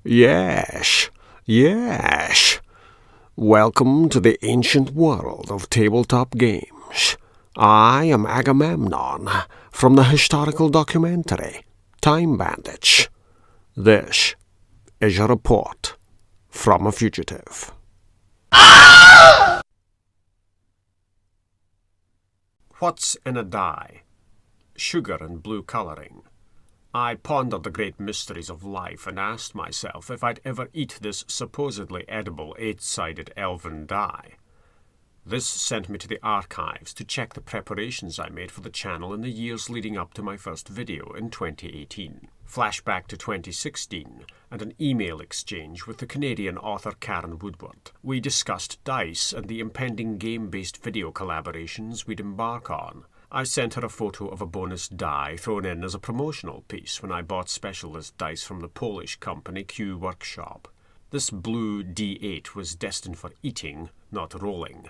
Yes, yes. Welcome to the ancient world of tabletop games. I am Agamemnon from the historical documentary Time Bandits. This is a report from a fugitive. What's in a die? Sugar and blue colouring. I pondered the great mysteries of life and asked myself if I'd ever eat this supposedly edible 8-sided elven die. This sent me to the archives to check the preparations I made for the channel in the years leading up to my first video in 2018. Flashback to 2016 and an email exchange with the Canadian author Karen Woodward. We discussed dice and the impending game-based video collaborations we'd embark on. I sent her a photo of a bonus die thrown in as a promotional piece when I bought specialist dice from the Polish company Q Workshop. This blue D8 was destined for eating, not rolling.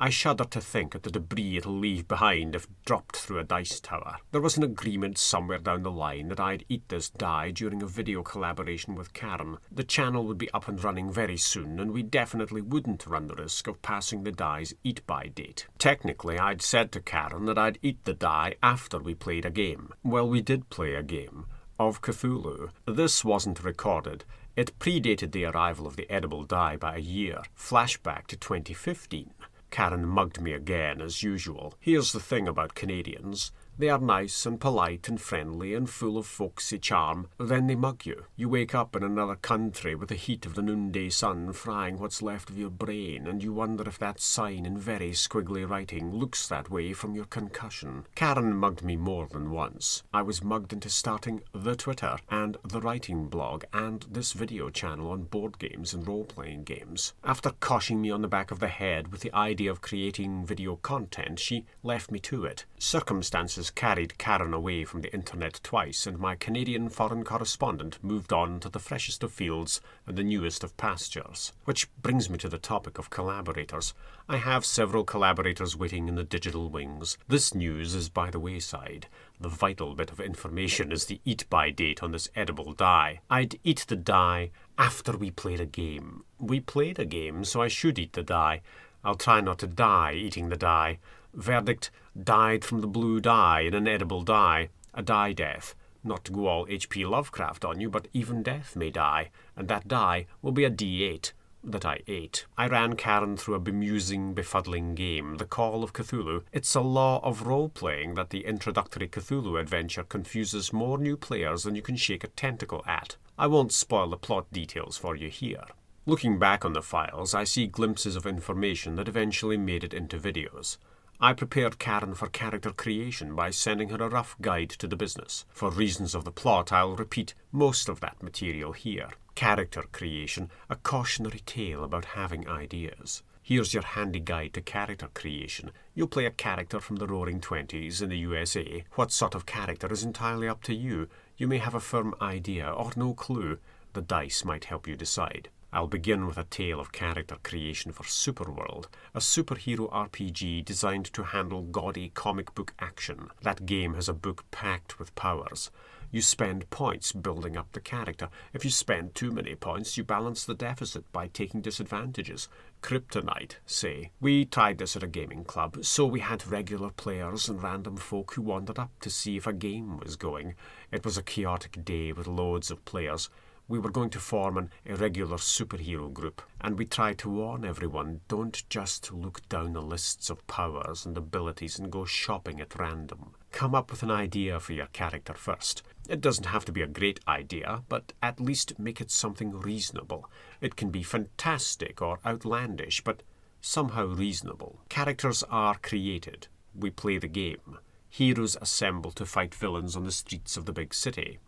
I shudder to think at the debris it'll leave behind if dropped through a dice tower. There was an agreement somewhere down the line that I'd eat this die during a video collaboration with Karen. The channel would be up and running very soon, and we definitely wouldn't run the risk of passing the die's eat-by date. Technically, I'd said to Karen that I'd eat the die after we played a game. Well, we did play a game. Of Cthulhu. This wasn't recorded. It predated the arrival of the edible die by a year. Flashback to 2015. Karen mugged me again, as usual. Here's the thing about Canadians. They are nice and polite and friendly and full of folksy charm. Then they mug you. You wake up in another country with the heat of the noonday sun frying what's left of your brain, and you wonder if that sign in very squiggly writing looks that way from your concussion. Karen mugged me more than once. I was mugged into starting the Twitter and the writing blog and this video channel on board games and role-playing games. After coshing me on the back of the head with the idea of creating video content, she left me to it. Circumstances carried Karen away from the internet twice, and my Canadian foreign correspondent moved on to the freshest of fields and the newest of pastures. Which brings me to the topic of collaborators. I have several collaborators waiting in the digital wings. This news is by the wayside. The vital bit of information is the eat-by date on this edible die. I'd eat the die after we played a game. We played a game, so I should eat the die. I'll try not to die eating the die. Verdict: died from the blue die in an edible die. A die death. Not to go all H.P. Lovecraft on you, but even death may die, and that die will be a D8 that I ate. I ran Karen through a bemusing, befuddling game, The Call of Cthulhu. It's a law of role-playing that the introductory Cthulhu adventure confuses more new players than you can shake a tentacle at. I won't spoil the plot details for you here. Looking back on the files, I see glimpses of information that eventually made it into videos. I prepared Karen for character creation by sending her a rough guide to the business. For reasons of the plot, I'll repeat most of that material here. Character creation, a cautionary tale about having ideas. Here's your handy guide to character creation. You'll play a character from the Roaring Twenties in the USA. What sort of character is entirely up to you. You may have a firm idea or no clue. The dice might help you decide. I'll begin with a tale of character creation for Superworld, a superhero RPG designed to handle gaudy comic book action. That game has a book packed with powers. You spend points building up the character. If you spend too many points, you balance the deficit by taking disadvantages. Kryptonite, say. We tried this at a gaming club, so we had regular players and random folk who wandered up to see if a game was going. It was a chaotic day with loads of players. We were going to form an irregular superhero group, and we tried to warn everyone, don't just look down the lists of powers and abilities and go shopping at random. Come up with an idea for your character first. It doesn't have to be a great idea, but at least make it something reasonable. It can be fantastic or outlandish, but somehow reasonable. Characters are created. We play the game. Heroes assemble to fight villains on the streets of the big city.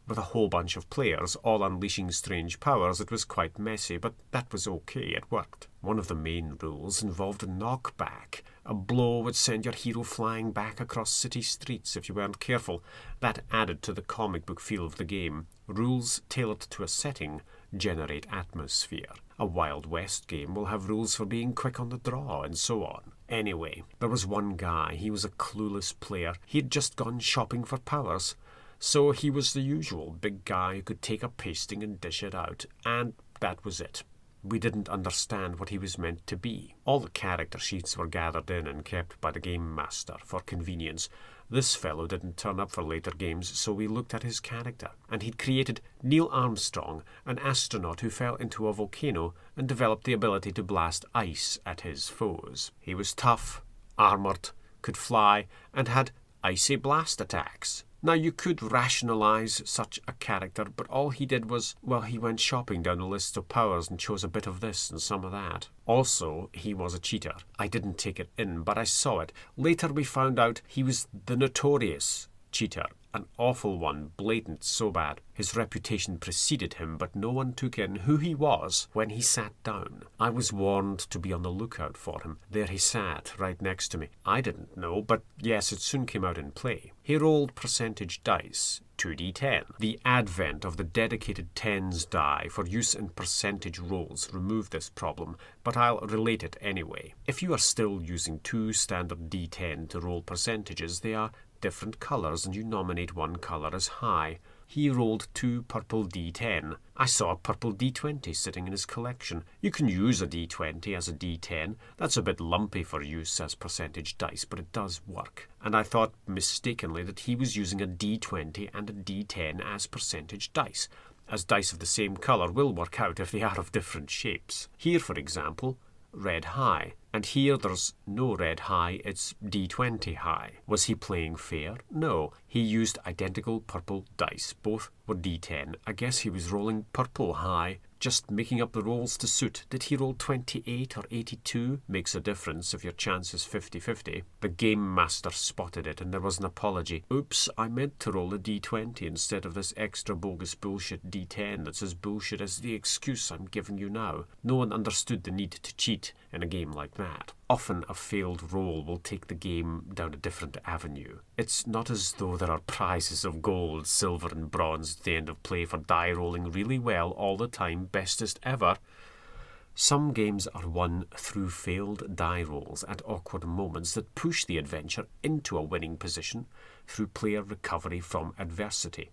With a whole bunch of players, all unleashing strange powers, it was quite messy, but that was okay, it worked. One of the main rules involved a knockback. A blow would send your hero flying back across city streets if you weren't careful. That added to the comic book feel of the game. Rules tailored to a setting generate atmosphere. A Wild West game will have rules for being quick on the draw, and so on. Anyway, there was one guy. He was a clueless player. He had just gone shopping for powers. So he was the usual big guy who could take a pasting and dish it out, and that was it. We didn't understand what he was meant to be. All the character sheets were gathered in and kept by the game master for convenience. This fellow didn't turn up for later games, so we looked at his character, and he'd created Neil Armstrong, an astronaut who fell into a volcano and developed the ability to blast ice at his foes. He was tough, armoured, could fly, and had icy blast attacks. Now, you could rationalise such a character, but all he did was, well, he went shopping down the list of powers and chose a bit of this and some of that. Also, he was a cheater. I didn't take it in, but I saw it. Later we found out he was the notorious cheater. An awful one, blatant, so bad. His reputation preceded him, but no one took in who he was when he sat down. I was warned to be on the lookout for him. There he sat, right next to me. I didn't know, but yes, it soon came out in play. He rolled percentage dice, 2d10. The advent of the dedicated tens die for use in percentage rolls removed this problem, but I'll relate it anyway. If you are still using 2 standard d10 to roll percentages, they are different colours and you nominate one colour as high. He rolled 2 purple d10. I saw a purple d20 sitting in his collection. You can use a d20 as a d10. That's a bit lumpy for use as percentage dice, but it does work. And I thought mistakenly that he was using a d20 and a d10 as percentage dice, as dice of the same colour will work out if they are of different shapes. Here, for example, red high. And here there's no red high, it's d20 high. Was he playing fair? No. He used identical purple dice. Both were d10. I guess he was rolling purple high, just making up the rolls to suit. Did he roll 28 or 82? Makes a difference if your chance is 50-50. The game master spotted it and there was an apology. Oops, I meant to roll a d20 instead of this extra bogus bullshit d10 that's as bullshit as the excuse I'm giving you now. No one understood the need to cheat in a game like that. Often a failed roll will take the game down a different avenue. It's not as though there are prizes of gold, silver and bronze at the end of play for die rolling really well all the time, bestest ever. Some games are won through failed die rolls at awkward moments that push the adventure into a winning position through player recovery from adversity.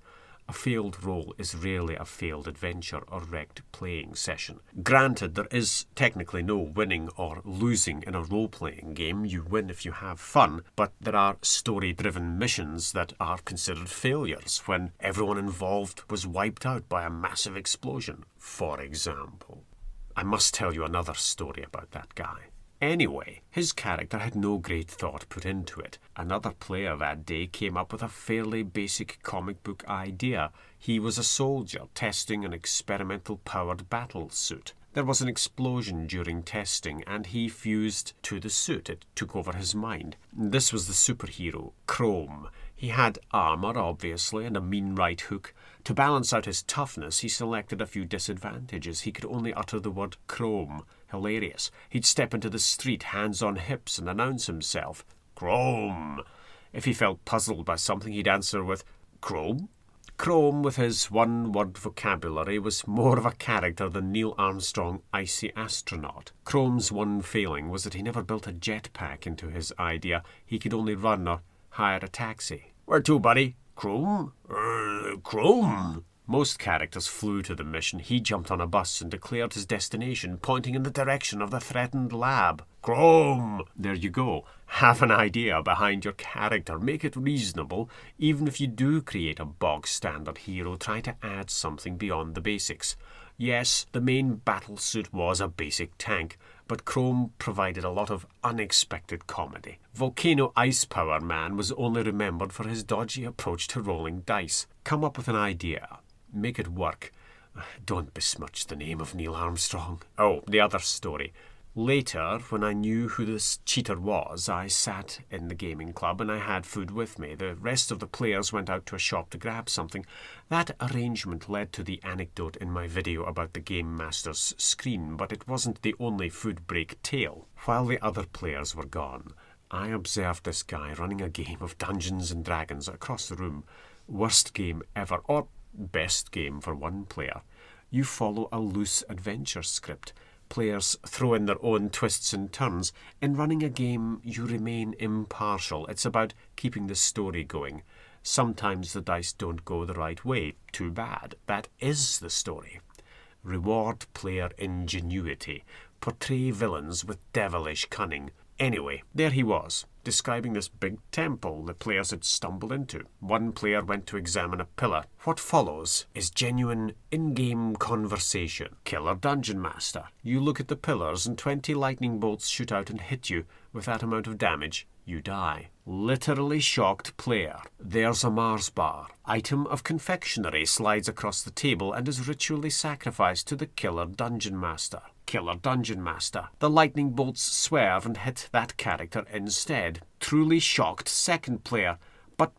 A failed roll is rarely a failed adventure or wrecked playing session. Granted, there is technically no winning or losing in a role-playing game. You win if you have fun, but there are story-driven missions that are considered failures when everyone involved was wiped out by a massive explosion, for example. I must tell you another story about that guy. Anyway, his character had no great thought put into it. Another player that day came up with a fairly basic comic book idea. He was a soldier testing an experimental powered battle suit. There was an explosion during testing and he fused to the suit. It took over his mind. This was the superhero, Chrome. He had armour, obviously, and a mean right hook. To balance out his toughness, he selected a few disadvantages. He could only utter the word Chrome. Hilarious. He'd step into the street, hands on hips, and announce himself, Chrome. If he felt puzzled by something, he'd answer with, Chrome? Chrome, with his one-word vocabulary, was more of a character than Neil Armstrong, icy astronaut. Chrome's one failing was that he never built a jetpack into his idea. He could only run or hire a taxi. Where to, buddy? Chrome? Chrome? Most characters flew to the mission. He jumped on a bus and declared his destination, pointing in the direction of the threatened lab. Chrome! There you go. Have an idea behind your character. Make it reasonable. Even if you do create a bog-standard hero, try to add something beyond the basics. Yes, the main battlesuit was a basic tank, but Chrome provided a lot of unexpected comedy. Volcano Ice Power Man was only remembered for his dodgy approach to rolling dice. Come up with an idea. Make it work. Don't besmirch the name of Neil Armstrong. Oh, the other story. Later, when I knew who this cheater was, I sat in the gaming club and I had food with me. The rest of the players went out to a shop to grab something. That arrangement led to the anecdote in my video about the Game Master's screen, but it wasn't the only food break tale. While the other players were gone, I observed this guy running a game of Dungeons and Dragons across the room. Worst game ever, or best game for one player. You follow a loose adventure script. Players throw in their own twists and turns. In running a game, you remain impartial. It's about keeping the story going. Sometimes the dice don't go the right way. Too bad. That is the story. Reward player ingenuity. Portray villains with devilish cunning. Anyway, there he was, describing this big temple the players had stumbled into. One player went to examine a pillar. What follows is genuine in-game conversation. Killer Dungeon Master. You look at the pillars and 20 lightning bolts shoot out and hit you. With that amount of damage, you die. Literally shocked player. There's a Mars bar. Item of confectionery slides across the table and is ritually sacrificed to the Killer Dungeon Master. Killer Dungeon Master. The lightning bolts swerve and hit that character instead. Truly shocked second player. But.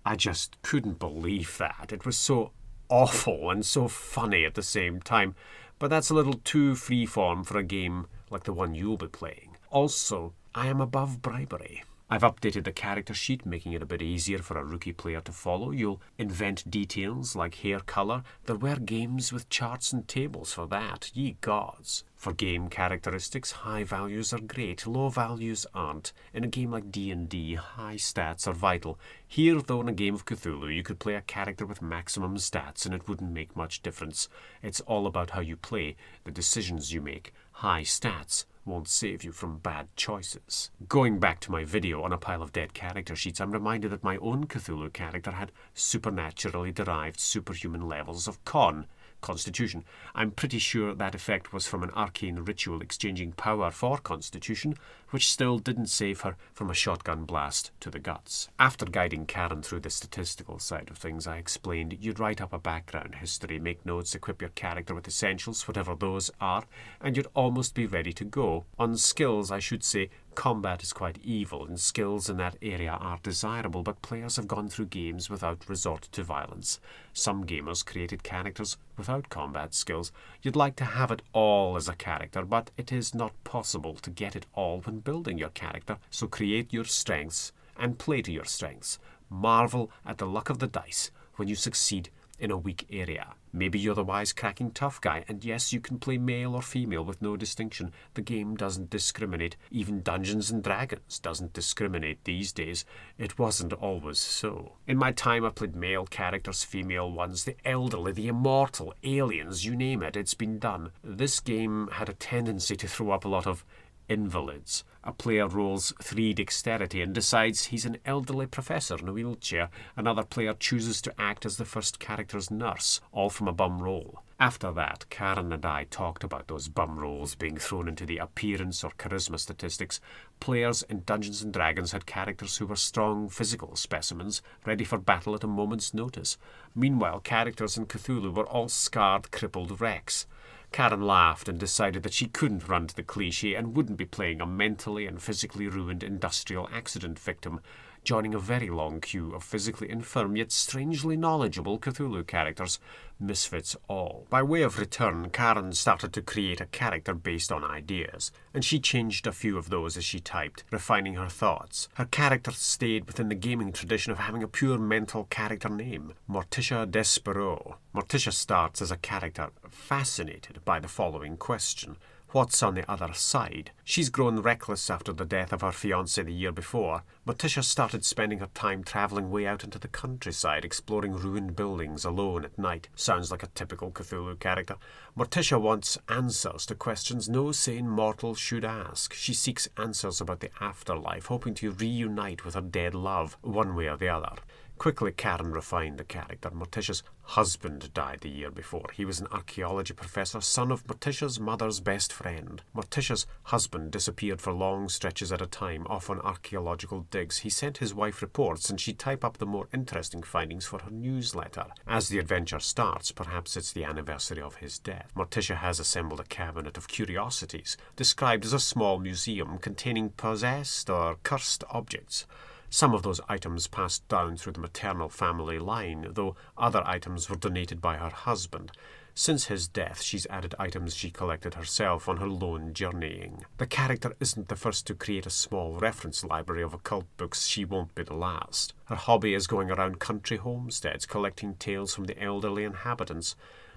I just couldn't believe that. It was so awful and so funny at the same time. But that's a little too freeform for a game like the one you'll be playing. Also, I am above bribery. I've updated the character sheet, making it a bit easier for a rookie player to follow. You'll invent details like hair colour. There were games with charts and tables for that, ye gods. For game characteristics, high values are great, low values aren't. In a game like D&D, high stats are vital. Here, though, in a game of Cthulhu, you could play a character with maximum stats and it wouldn't make much difference. It's all about how you play, the decisions you make. High stats won't save you from bad choices. Going back to my video on a pile of dead character sheets, I'm reminded that my own Cthulhu character had supernaturally derived superhuman levels of constitution. I'm pretty sure that effect was from an arcane ritual exchanging power for constitution, which still didn't save her from a shotgun blast to the guts. After guiding Karen through the statistical side of things, I explained you'd write up a background history, make notes, equip your character with essentials, whatever those are, and you'd almost be ready to go. On skills, I should say, combat is quite evil, and skills in that area are desirable, but players have gone through games without resort to violence. Some gamers created characters without combat skills. You'd like to have it all as a character, but it is not possible to get it all when building your character, so create your strengths and play to your strengths. Marvel at the luck of the dice when you succeed in a weak area. Maybe you're the wisecracking tough guy, and yes, you can play male or female with no distinction. The game doesn't discriminate. Even Dungeons and Dragons doesn't discriminate these days. It wasn't always so. In my time, I played male characters, female ones, the elderly, the immortal, aliens, you name it, it's been done. This game had a tendency to throw up a lot of invalids. A player rolls 3 dexterity and decides he's an elderly professor in a wheelchair. Another player chooses to act as the first character's nurse, all from a bum roll. After that, Karen and I talked about those bum rolls being thrown into the appearance or charisma statistics. Players in Dungeons and Dragons had characters who were strong physical specimens, ready for battle at a moment's notice. Meanwhile, characters in Cthulhu were all scarred, crippled wrecks. Karen laughed and decided that she couldn't run to the cliché and wouldn't be playing a mentally and physically ruined industrial accident victim, joining a very long queue of physically infirm yet strangely knowledgeable Cthulhu characters, misfits all. By way of return, Karen started to create a character based on ideas, and she changed a few of those as she typed, refining her thoughts. Her character stayed within the gaming tradition of having a pure mental character name, Morticia Despereaux. Morticia starts as a character fascinated by the following question: what's on the other side? She's grown reckless after the death of her fiancé the year before. Morticia started spending her time travelling way out into the countryside, exploring ruined buildings alone at night. Sounds like a typical Cthulhu character. Morticia wants answers to questions no sane mortal should ask. She seeks answers about the afterlife, hoping to reunite with her dead love, one way or the other. Quickly, Karen refined the character. Morticia's husband died the year before. He was an archaeology professor, son of Morticia's mother's best friend. Morticia's husband disappeared for long stretches at a time, off on archaeological digs. He sent his wife reports, and she'd type up the more interesting findings for her newsletter. As the adventure starts, perhaps it's the anniversary of his death, Morticia has assembled a cabinet of curiosities, described as a small museum containing possessed or cursed objects. Some of those items passed down through the maternal family line, though other items were donated by her husband. Since his death, she's added items she collected herself on her lone journeying. The character isn't the first to create a small reference library of occult books. She won't be the last. Her hobby is going around country homesteads, collecting tales from the elderly inhabitants.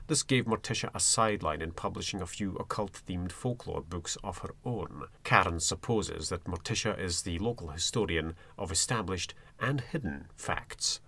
This gave Morticia a sideline in publishing a few occult-themed folklore books of her own. Karen supposes that Morticia is the local historian of established and hidden facts.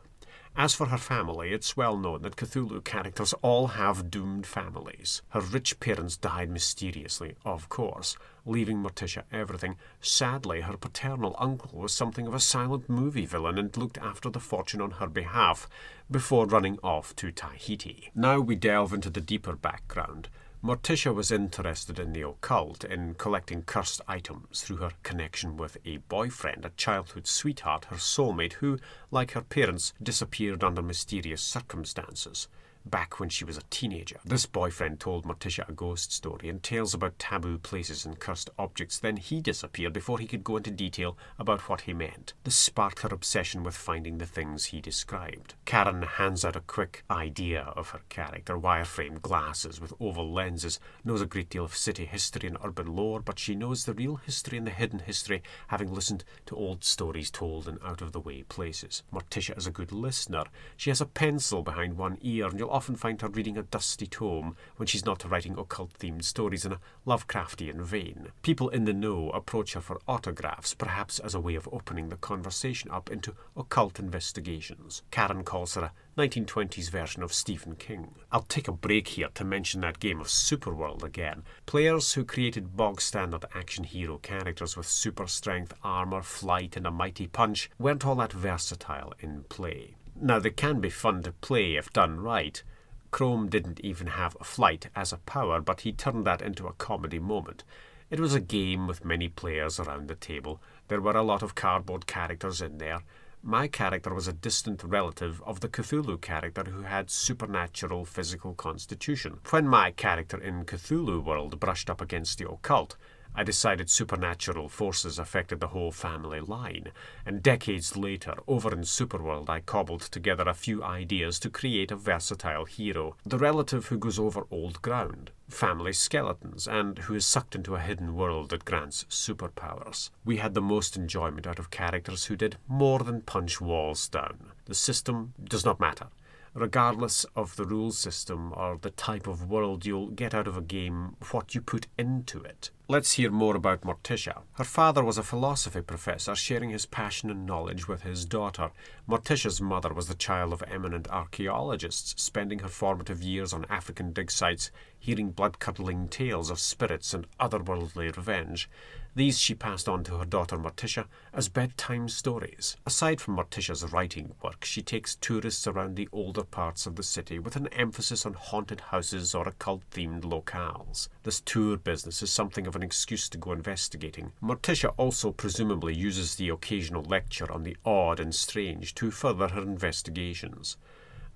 As for her family, it's well known that Cthulhu characters all have doomed families. Her rich parents died mysteriously, of course, leaving Morticia everything. Sadly, her paternal uncle was something of a silent movie villain and looked after the fortune on her behalf before running off to Tahiti. Now we delve into the deeper background. Morticia was interested in the occult, in collecting cursed items through her connection with a boyfriend, a childhood sweetheart, her soulmate, who, like her parents, disappeared under mysterious circumstances back when she was a teenager. This boyfriend told Morticia a ghost story and tales about taboo places and cursed objects. Then he disappeared before he could go into detail about what he meant. This sparked her obsession with finding the things he described. Karen hands out a quick idea of her character: wireframe glasses with oval lenses, knows a great deal of city history and urban lore, but she knows the real history and the hidden history, having listened to old stories told in out-of-the-way places. Morticia is a good listener. She has a pencil behind one ear, and you'll often find her reading a dusty tome when she's not writing occult-themed stories in a Lovecraftian vein. People in the know approach her for autographs, perhaps as a way of opening the conversation up into occult investigations. Karen calls her a 1920s version of Stephen King. I'll take a break here to mention that game of Superworld again. Players who created bog-standard action hero characters with super strength, armor, flight, and a mighty punch weren't all that versatile in play. Now, they can be fun to play if done right. Chrome didn't even have flight as a power, but he turned that into a comedy moment. It was a game with many players around the table. There were a lot of cardboard characters in there. My character was a distant relative of the Cthulhu character who had supernatural physical constitution. When my character in Cthulhu World brushed up against the occult, I decided supernatural forces affected the whole family line, and decades later, over in Superworld, I cobbled together a few ideas to create a versatile hero, the relative who goes over old ground, family skeletons, and who is sucked into a hidden world that grants superpowers. We had the most enjoyment out of characters who did more than punch walls down. The system does not matter. Regardless of the rules system or the type of world, you'll get out of a game what you put into it. Let's hear more about Morticia. Her father was a philosophy professor, sharing his passion and knowledge with his daughter. Morticia's mother was the child of eminent archaeologists, spending her formative years on African dig sites, hearing blood-curdling tales of spirits and otherworldly revenge. These she passed on to her daughter Morticia as bedtime stories. Aside from Morticia's writing work, she takes tourists around the older parts of the city with an emphasis on haunted houses or occult-themed locales. This tour business is something of an excuse to go investigating. Morticia also presumably uses the occasional lecture on the odd and strange to further her investigations.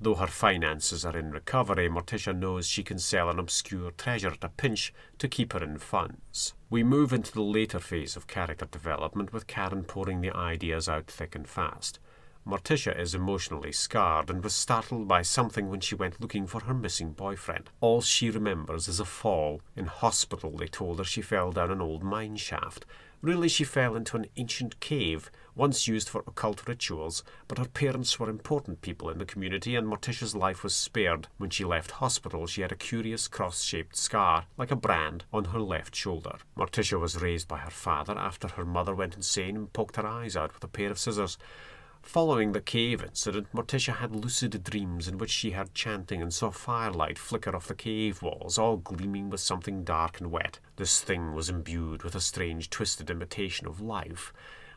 Though her finances are in recovery, Morticia knows she can sell an obscure treasure at a pinch to keep her in funds. We move into the later phase of character development, with Karen pouring the ideas out thick and fast. Morticia is emotionally scarred and was startled by something when she went looking for her missing boyfriend. All she remembers is a fall. In hospital, they told her she fell down an old mine shaft. Really, she fell into an ancient cave, once used for occult rituals, but her parents were important people in the community and Morticia's life was spared. When she left hospital, she had a curious cross-shaped scar, like a brand, on her left shoulder. Morticia was raised by her father after her mother went insane and poked her eyes out with a pair of scissors. Following the cave incident, Morticia had lucid dreams in which she heard chanting and saw firelight flicker off the cave walls, all gleaming with something dark and wet. This thing was imbued with a strange, twisted imitation of life.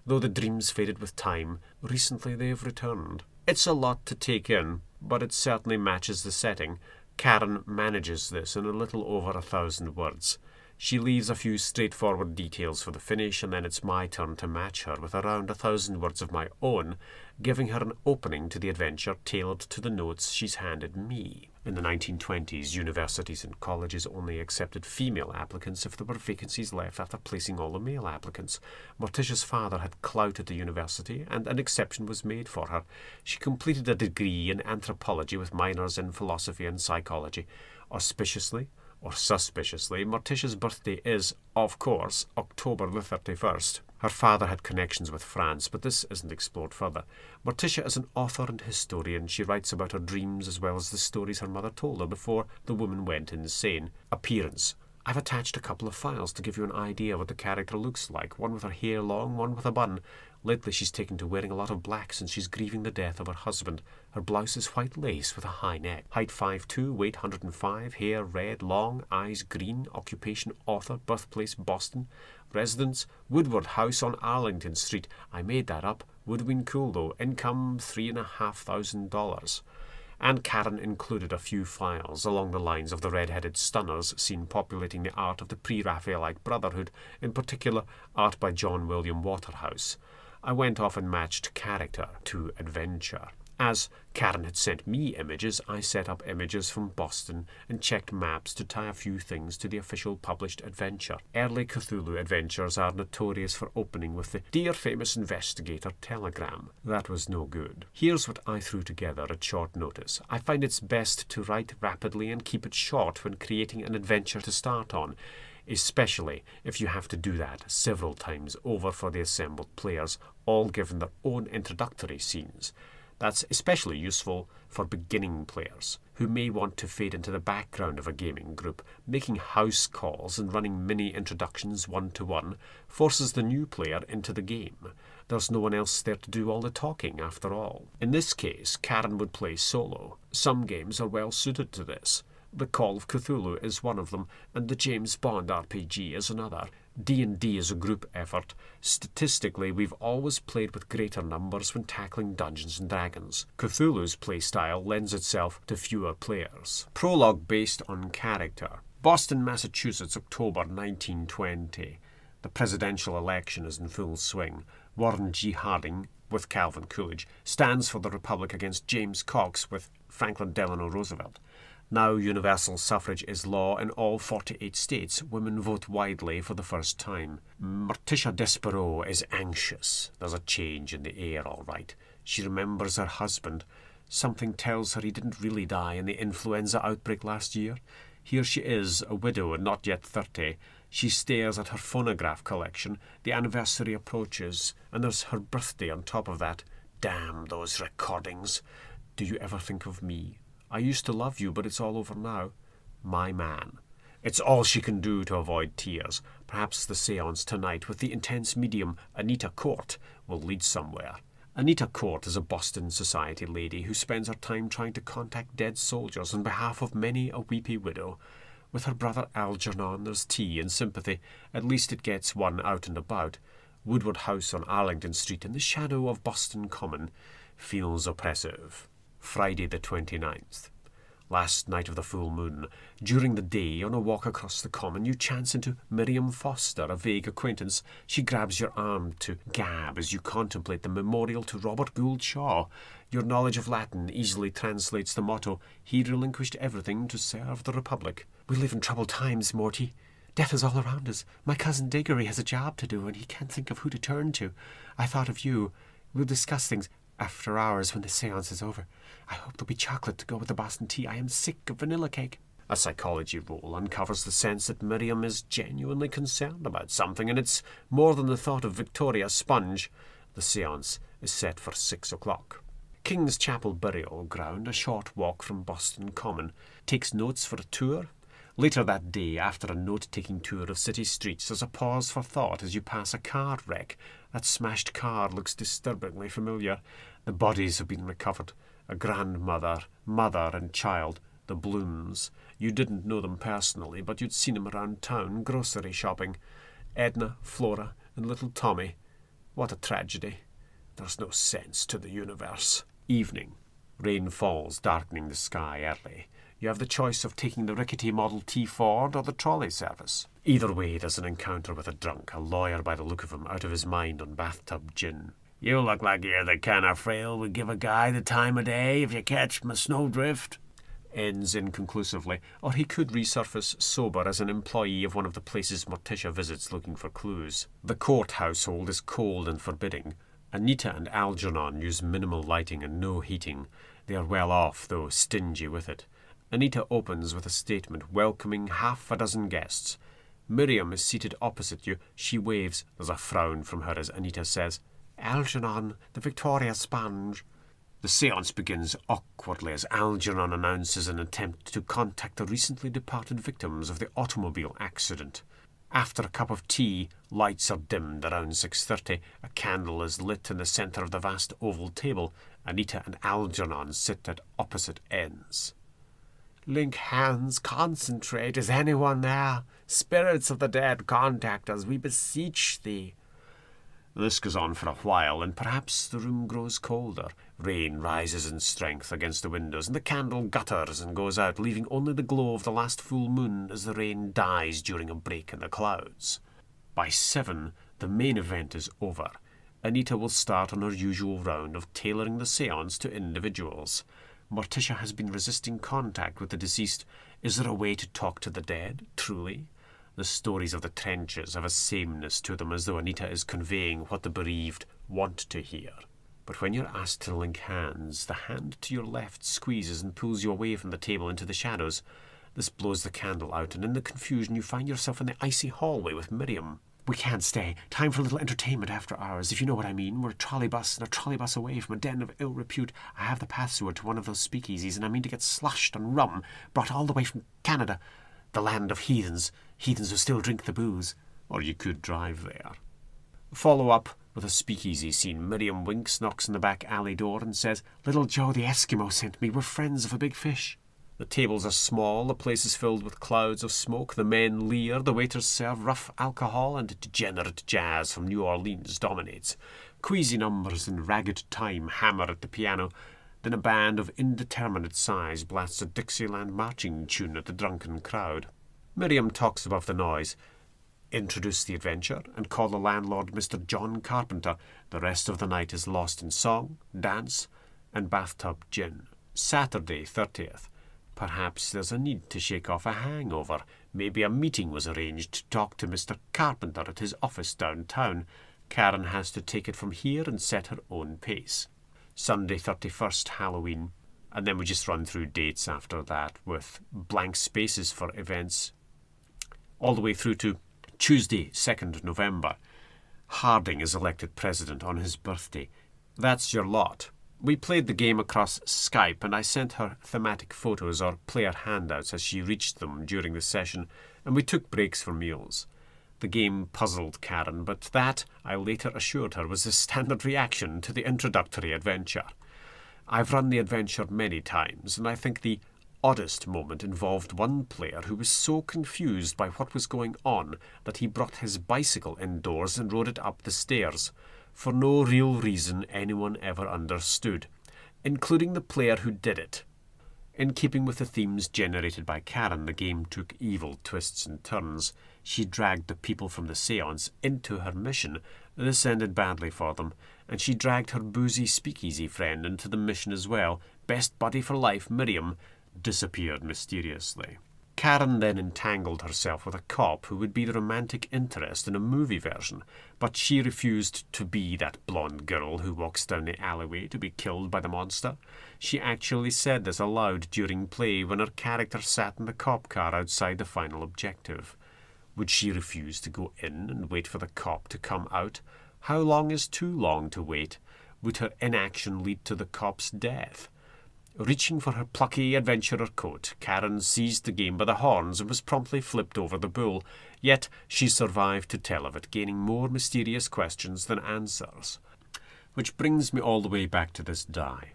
Though the dreams faded with time, recently they have returned. It's a lot to take in, but it certainly matches the setting. Karen manages this in a little over 1,000 words. She leaves a few straightforward details for the finish, and then it's my turn to match her with around 1,000 words of my own, giving her an opening to the adventure tailored to the notes she's handed me. In the 1920s, universities and colleges only accepted female applicants if there were vacancies left after placing all the male applicants. Morticia's father had clout at the university, and an exception was made for her. She completed a degree in anthropology with minors in philosophy and psychology. Auspiciously, or suspiciously, Morticia's birthday is, of course, October the 31st. Her father had connections with France, but this isn't explored further. Morticia is an author and historian. She writes about her dreams as well as the stories her mother told her before the woman went insane. Appearance. I've attached a couple of files to give you an idea what the character looks like. One with her hair long, one with a bun. Lately she's taken to wearing a lot of black since she's grieving the death of her husband. Her blouse is white lace with a high neck. Height 5'2", weight 105, hair red, long, eyes green, occupation author, birthplace Boston. Residence, Woodward house on Arlington Street. I made that up. Would have been cool though. Income $3,500. And Karen included a few files along the lines of the red-headed stunners seen populating the art of the pre-Raphaelite Brotherhood, in particular art by John William Waterhouse. I went off and matched character to adventure. As Karen had sent me images, I set up images from Boston and checked maps to tie a few things to the official published adventure. Early Cthulhu adventures are notorious for opening with the "Dear Famous Investigator" telegram. That was no good. Here's what I threw together at short notice. I find it's best to write rapidly and keep it short when creating an adventure to start on, especially if you have to do that several times over for the assembled players, all given their own introductory scenes. That's especially useful for beginning players who may want to fade into the background of a gaming group. Making house calls and running mini introductions one-to-one forces the new player into the game. There's no one else there to do all the talking after all. In this case, Karen would play solo. Some games are well suited to this. The Call of Cthulhu is one of them, and the James Bond RPG is another. D&D is a group effort. Statistically, we've always played with greater numbers when tackling Dungeons & Dragons. Cthulhu's playstyle lends itself to fewer players. Prologue based on character. Boston, Massachusetts, October 1920. The presidential election is in full swing. Warren G. Harding, with Calvin Coolidge, stands for the Republic against James Cox with Franklin Delano Roosevelt. Now universal suffrage is law in all 48 states. Women vote widely for the first time. Morticia Despereaux is anxious. There's a change in the air, all right. She remembers her husband. Something tells her he didn't really die in the influenza outbreak last year. Here she is, a widow and not yet 30. She stares at her phonograph collection. The anniversary approaches, and there's her birthday on top of that. Damn those recordings. Do you ever think of me? I used to love you, but it's all over now. My man. It's all she can do to avoid tears. Perhaps the séance tonight with the intense medium, Anita Court, will lead somewhere. Anita Court is a Boston society lady who spends her time trying to contact dead soldiers on behalf of many a weepy widow. With her brother Algernon, there's tea and sympathy. At least it gets one out and about. Woodward house on Arlington Street in the shadow of Boston Common feels oppressive. Friday the 29th. Last night of the full moon. During the day, on a walk across the common, you chance into Miriam Foster, a vague acquaintance. She grabs your arm to gab as you contemplate the memorial to Robert Gould Shaw. Your knowledge of Latin easily translates the motto, "He relinquished everything to serve the Republic." We live in troubled times, Morty. Death is all around us. My cousin Diggory has a job to do, and he can't think of who to turn to. I thought of you. We'll discuss things after hours when the séance is over. I hope there'll be chocolate to go with the Boston tea. I am sick of vanilla cake. A psychology roll uncovers the sense that Miriam is genuinely concerned about something, and it's more than the thought of Victoria Sponge. The séance is set for 6 o'clock. King's Chapel Burial Ground, a short walk from Boston Common. Takes notes for a tour. Later that day, after a note-taking tour of city streets, there's a pause for thought as you pass a car wreck. That smashed car looks disturbingly familiar. The bodies have been recovered. A grandmother, mother and child, the Blooms. You didn't know them personally, but you'd seen them around town, grocery shopping. Edna, Flora, and little Tommy. What a tragedy. There's no sense to the universe. Evening. Rain falls, darkening the sky early. You have the choice of taking the rickety Model T Ford or the trolley service. Either way, there's an encounter with a drunk, a lawyer by the look of him, out of his mind on bathtub gin. You look like you're the kind of frail would give a guy the time of day if you catch my snowdrift. Ends inconclusively, or he could resurface sober as an employee of one of the places Morticia visits looking for clues. The Court household is cold and forbidding. Anita and Algernon use minimal lighting and no heating. They are well off, though stingy with it. Anita opens with a statement welcoming half a dozen guests. Miriam is seated opposite you. She waves. There's a frown from her as Anita says, "Algernon, the Victoria Sponge." The séance begins awkwardly as Algernon announces an attempt to contact the recently departed victims of the automobile accident. After a cup of tea, lights are dimmed around 6:30. A candle is lit in the centre of the vast oval table. Anita and Algernon sit at opposite ends. "Link hands, concentrate. Is anyone there? Spirits of the dead, contact us, we beseech thee." This goes on for a while, and perhaps the room grows colder. Rain rises in strength against the windows, and the candle gutters and goes out, leaving only the glow of the last full moon as the rain dies during a break in the clouds. By 7, the main event is over. Anita will start on her usual round of tailoring the séance to individuals. Morticia has been resisting contact with the deceased. Is there a way to talk to the dead, truly? The stories of the trenches have a sameness to them, as though Anita is conveying what the bereaved want to hear. But when you're asked to link hands, the hand to your left squeezes and pulls you away from the table into the shadows. This blows the candle out, and in the confusion you find yourself in the icy hallway with Miriam. "We can't stay. Time for a little entertainment after hours, if you know what I mean. We're a trolleybus away from a den of ill repute. I have the password to one of those speakeasies, and I mean to get sloshed on rum, brought all the way from Canada. The land of heathens who still drink the booze." Or you could drive there. Follow up with a speakeasy scene. Miriam winks, knocks on the back alley door, and says, "Little Joe the Eskimo sent me. We're friends of a big fish." The tables are small, the place is filled with clouds of smoke, the men leer, the waiters serve rough alcohol, and degenerate jazz from New Orleans dominates. Queasy numbers and ragged time hammer at the piano. Then a band of indeterminate size blasts a Dixieland marching tune at the drunken crowd. Miriam talks above the noise. Introduce the adventure and call the landlord Mr. John Carpenter. The rest of the night is lost in song, dance, and bathtub gin. Saturday, 30th. Perhaps there's a need to shake off a hangover. Maybe a meeting was arranged to talk to Mr. Carpenter at his office downtown. Karen has to take it from here and set her own pace. Sunday, 31st, Halloween. And then we just run through dates after that with blank spaces for events. All the way through to Tuesday, 2nd November. Harding is elected president on his birthday. That's your lot. We played the game across Skype, and I sent her thematic photos or player handouts as she reached them during the session, and we took breaks for meals. The game puzzled Karen, but that, I later assured her, was the standard reaction to the introductory adventure. I've run the adventure many times, and I think the oddest moment involved one player who was so confused by what was going on that he brought his bicycle indoors and rode it up the stairs, for no real reason anyone ever understood, including the player who did it. In keeping with the themes generated by Karen, the game took evil twists and turns. She dragged the people from the séance into her mission. This ended badly for them, and she dragged her boozy speakeasy friend into the mission as well. Best buddy for life, Miriam, disappeared mysteriously. Karen then entangled herself with a cop who would be the romantic interest in a movie version, but she refused to be that blonde girl who walks down the alleyway to be killed by the monster. She actually said this aloud during play when her character sat in the cop car outside the final objective. Would she refuse to go in and wait for the cop to come out? How long is too long to wait? Would her inaction lead to the cop's death? Reaching for her plucky adventurer coat, Karen seized the game by the horns and was promptly flipped over the bull. Yet she survived to tell of it, gaining more mysterious questions than answers. Which brings me all the way back to this die.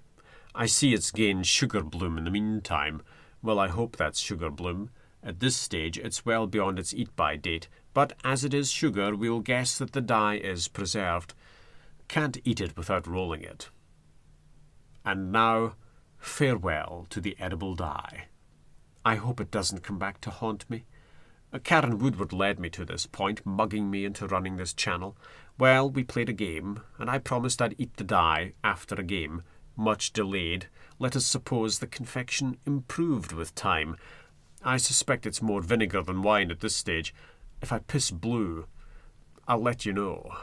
I see it's gained sugar bloom in the meantime. Well, I hope that's sugar bloom. At this stage, it's well beyond its eat-by date, but as it is sugar, we'll guess that the dye is preserved. Can't eat it without rolling it. And now, farewell to the edible dye. I hope it doesn't come back to haunt me. Karen Woodward led me to this point, mugging me into running this channel. Well, we played a game, and I promised I'd eat the dye after a game. Much delayed. Let us suppose the confection improved with time. I suspect it's more vinegar than wine at this stage. If I piss blue, I'll let you know.